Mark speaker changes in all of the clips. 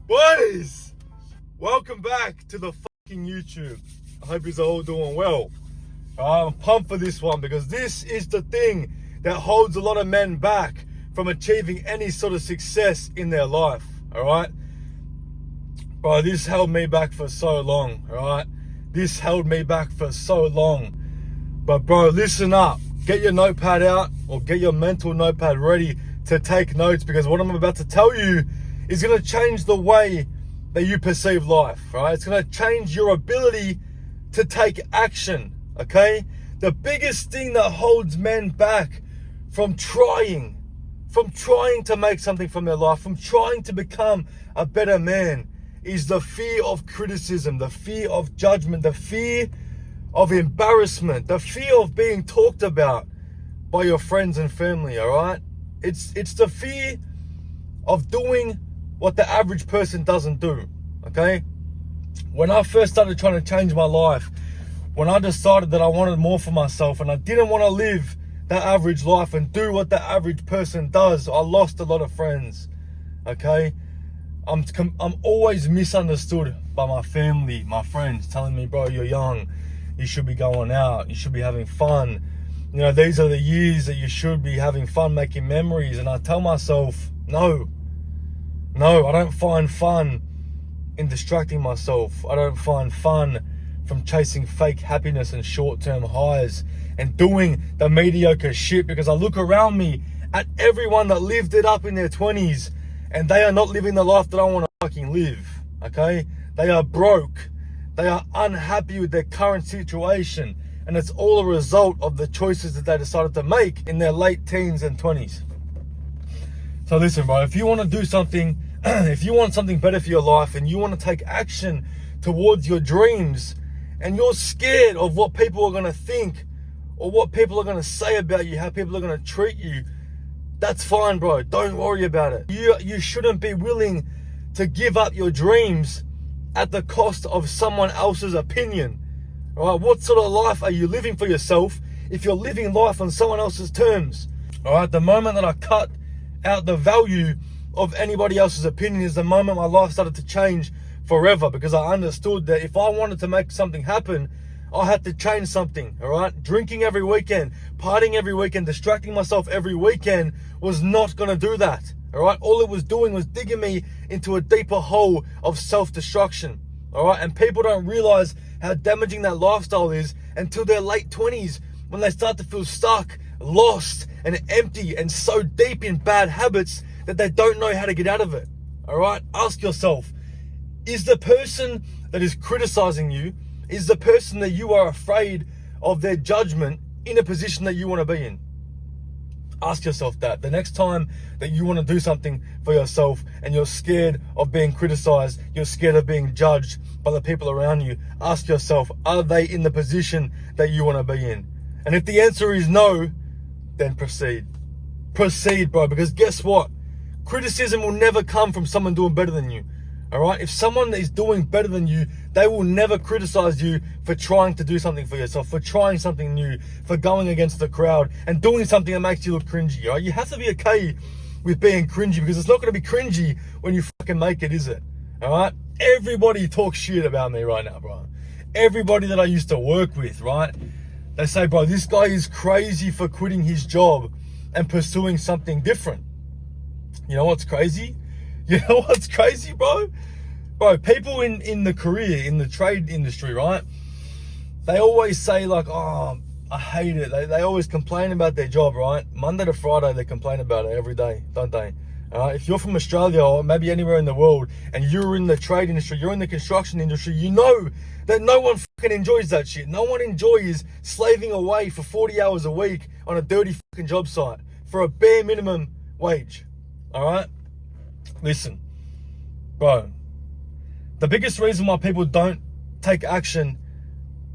Speaker 1: Boys, welcome back to the fucking YouTube. I hope you're all doing well. I'm pumped for this one because this is the thing that holds a lot of men back from achieving any sort of success in their life, alright? Bro, this held me back for so long, alright? This held me back for so long. But bro, listen up. Get your notepad out or get your mental notepad ready to take notes, because what I'm about to tell you is going to change the way that you perceive life, right? It's going to change your ability to take action, okay? The biggest thing that holds men back from trying to make something from their life, from trying to become a better man, is the fear of criticism, the fear of judgment, the fear of embarrassment, the fear of being talked about by your friends and family, all right? It's the fear of doing what the average person doesn't do, okay? When I first started trying to change my life, when I decided that I wanted more for myself and I didn't want to live that average life and do what the average person does, I lost a lot of friends, okay? I'm always misunderstood by my family, my friends, telling me, bro, you're young, you should be going out, you should be having fun. You know, these are the years that you should be having fun, making memories. And I tell myself, no, I don't find fun in distracting myself. I don't find fun from chasing fake happiness and short-term highs and doing the mediocre shit, because I look around me at everyone that lived it up in their 20s and they are not living the life that I want to fucking live, okay? They are broke. They are unhappy with their current situation, and it's all a result of the choices that they decided to make in their late teens and 20s. So listen, bro, if you want to do something, if you want something better for your life and you want to take action towards your dreams, and you're scared of what people are going to think or what people are going to say about you, how people are going to treat you, that's fine, bro. Don't worry about it. You shouldn't be willing to give up your dreams at the cost of someone else's opinion. All right, what sort of life are you living for yourself if you're living life on someone else's terms? All right, the moment that I cut out the value of anybody else's opinion is the moment my life started to change forever, because I understood that if I wanted to make something happen, I had to change something, all right? Drinking every weekend, partying every weekend, distracting myself every weekend was not going to do that, all right? All it was doing was digging me into a deeper hole of self-destruction, all right? And people don't realize how damaging that lifestyle is until their late 20s, when they start to feel stuck, lost, and empty, and so deep in bad habits that they don't know how to get out of it, all right? Ask yourself, is the person that is criticizing you, is the person that you are afraid of their judgment in a position that you want to be in? Ask yourself that. The next time that you want to do something for yourself and you're scared of being criticized, you're scared of being judged by the people around you, ask yourself, are they in the position that you want to be in? And if the answer is no, then proceed. Proceed, bro, because guess what? Criticism will never come from someone doing better than you. All right? If someone is doing better than you, they will never criticize you for trying to do something for yourself, for trying something new, for going against the crowd and doing something that makes you look cringy. All right? You have to be okay with being cringy, because it's not going to be cringy when you fucking make it, is it? All right? Everybody talks shit about me right now, bro. Everybody that I used to work with, right? They say, bro, this guy is crazy for quitting his job and pursuing something different. You know what's crazy? You know what's crazy, bro? Bro, people in the career, in the trade industry, right? They always say like, oh, I hate it. They always complain about their job, right? Monday to Friday, they complain about it every day, don't they? If you're from Australia or maybe anywhere in the world and you're in the trade industry, you're in the construction industry, you know that no one fucking enjoys that shit. No one enjoys slaving away for 40 hours a week on a dirty fucking job site for a bare minimum wage, all right? Listen, bro, the biggest reason why people don't take action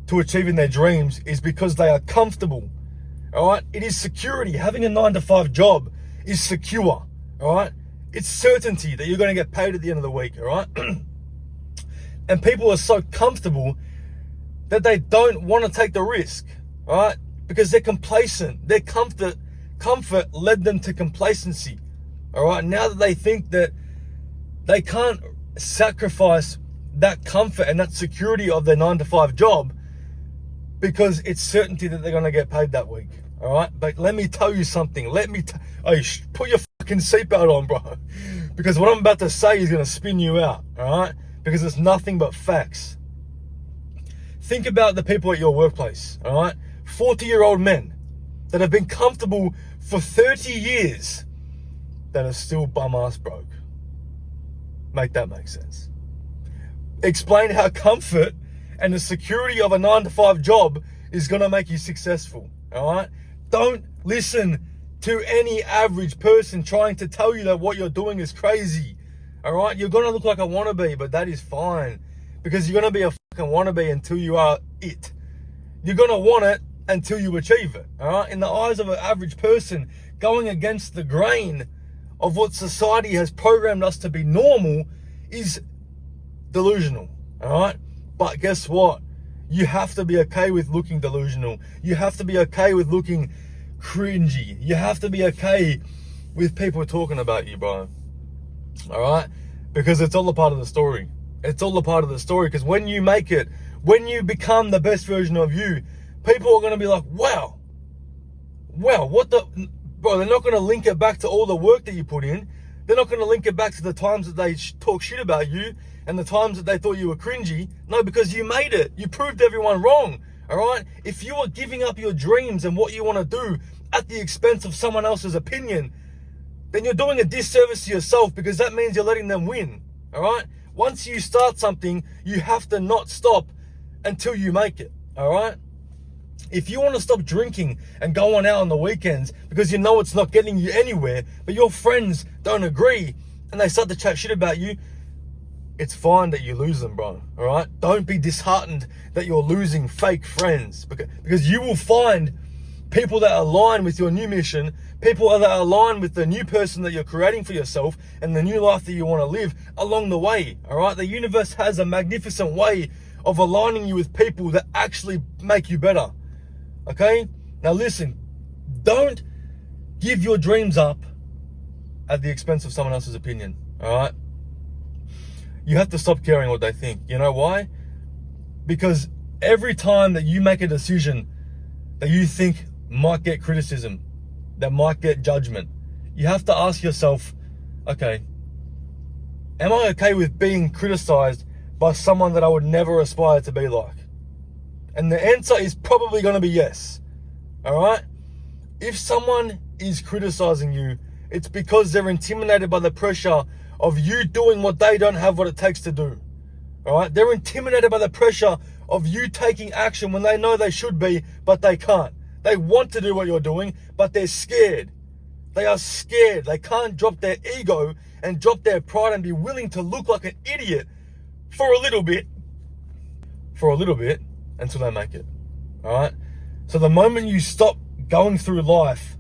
Speaker 1: to achieving their dreams is because they are comfortable, all right? It is security. Having a 9-to-5 job is secure, all right? It's certainty that you're going to get paid at the end of the week, all right? And people are so comfortable that they don't want to take the risk, all right? Because they're complacent. Their comfort led them to complacency, all right? Now that they think that they can't sacrifice that comfort and that security of their 9-to-5 job because it's certainty that they're going to get paid that week. All right. But let me tell you something. Put your fucking seatbelt on, bro. Because what I'm about to say is going to spin you out. All right. Because it's nothing but facts. Think about the people at your workplace. All right. 40-year-old men that have been comfortable for 30 years that are still bum-ass broke. Make that make sense. Explain how comfort and the security of a 9-to-5 job is going to make you successful. All right. Don't listen to any average person trying to tell you that what you're doing is crazy. All right. You're going to look like a wannabe, but that is fine because you're going to be a fucking wannabe until you are it. You're going to want it until you achieve it. All right. In the eyes of an average person, going against the grain of what society has programmed us to be normal is delusional. All right. But guess what? You have to be okay with looking delusional. You have to be okay with looking cringy. You have to be okay with people talking about you, bro. All right? Because it's all a part of the story. It's all a part of the story. Because when you make it, when you become the best version of you, people are going to be like, wow, what the... Bro, they're not going to link it back to all the work that you put in. They're not going to link it back to the times that they talk shit about you and the times that they thought you were cringy. No, because you made it. You proved everyone wrong. All right? If you are giving up your dreams and what you want to do at the expense of someone else's opinion, then you're doing a disservice to yourself because that means you're letting them win. All right? Once you start something, you have to not stop until you make it. All right? If you want to stop drinking and going out on the weekends because you know it's not getting you anywhere, but your friends don't agree and they start to chat shit about you, it's fine that you lose them, bro. All right? Don't be disheartened that you're losing fake friends because you will find people that align with your new mission, people that align with the new person that you're creating for yourself and the new life that you want to live along the way. All right? The universe has a magnificent way of aligning you with people that actually make you better. Okay? Now listen, don't give your dreams up at the expense of someone else's opinion. All right? You have to stop caring what they think. You know why? Because every time that you make a decision that you think might get criticism, that might get judgment, you have to ask yourself, okay, am I okay with being criticized by someone that I would never aspire to be like? And the answer is probably going to be yes. All right? If someone is criticizing you, it's because they're intimidated by the pressure of you doing what they don't have what it takes to do. All right? They're intimidated by the pressure of you taking action when they know they should be, but they can't. They want to do what you're doing, but they're scared. They are scared. They can't drop their ego and drop their pride and be willing to look like an idiot for a little bit. Until they make it. All right? So the moment you stop going through life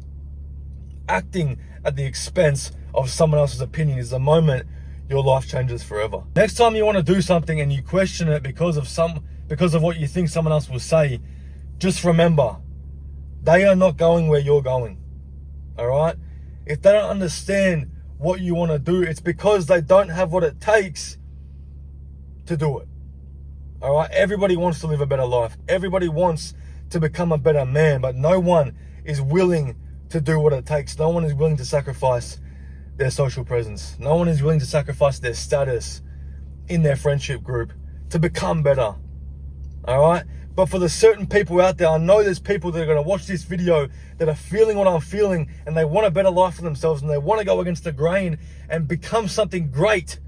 Speaker 1: acting at the expense of someone else's opinion is the moment your life changes forever. Next time you want to do something and you question it because of what you think someone else will say, just remember, they are not going where you're going. All right? If they don't understand what you want to do, it's because they don't have what it takes to do it. All right, everybody wants to live a better life. Everybody wants to become a better man, but no one is willing to do what it takes. No one is willing to sacrifice their social presence. No one is willing to sacrifice their status in their friendship group to become better. All right, but for the certain people out there, I know there's people that are going to watch this video that are feeling what I'm feeling and they want a better life for themselves and they want to go against the grain and become something great.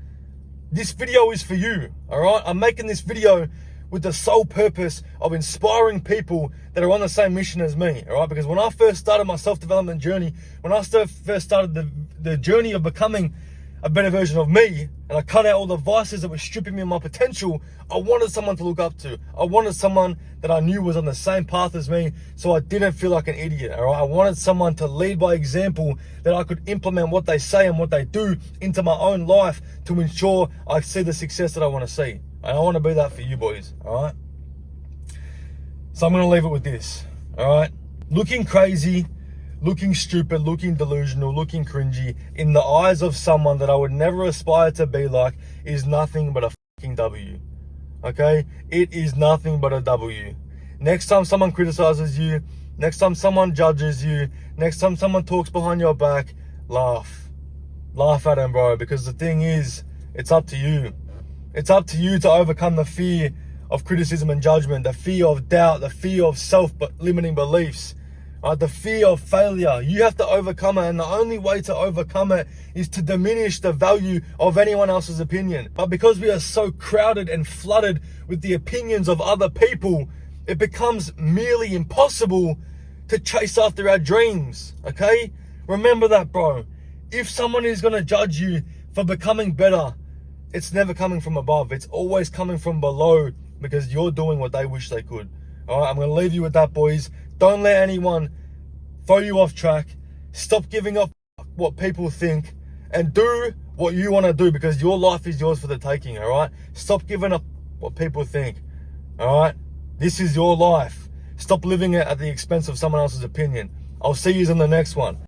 Speaker 1: This video is for you, all right? I'm making this video with the sole purpose of inspiring people that are on the same mission as me, all right? Because when I first started my self-development journey, when I first started the journey of becoming a better version of me, and I cut out all the vices that were stripping me of my potential, I wanted someone to look up to. I wanted someone that I knew was on the same path as me, so I didn't feel like an idiot, all right? I wanted someone to lead by example, that I could implement what they say and what they do into my own life to ensure I see the success that I want to see. And I want to be that for you boys, all right? So I'm going to leave it with this, all right? Looking crazy, looking stupid, looking delusional, looking cringy in the eyes of someone that I would never aspire to be like is nothing but a fucking W. Okay? It is nothing but a W. Next time someone criticizes you, next time someone judges you, next time someone talks behind your back, laugh. Laugh at them, bro, because the thing is, it's up to you. It's up to you to overcome the fear of criticism and judgment, the fear of doubt, the fear of self-limiting beliefs, the fear of failure. You have to overcome it, and the only way to overcome it is to diminish the value of anyone else's opinion. But because we are so crowded and flooded with the opinions of other people, it becomes merely impossible to chase after our dreams, okay? Remember that, bro. If someone is going to judge you for becoming better, it's never coming from above. It's always coming from below because you're doing what they wish they could. All right, I'm going to leave you with that, boys. Don't let anyone throw you off track. Stop giving up what people think and do what you want to do because your life is yours for the taking, all right? Stop giving up what people think, all right? This is your life. Stop living it at the expense of someone else's opinion. I'll see you in the next one.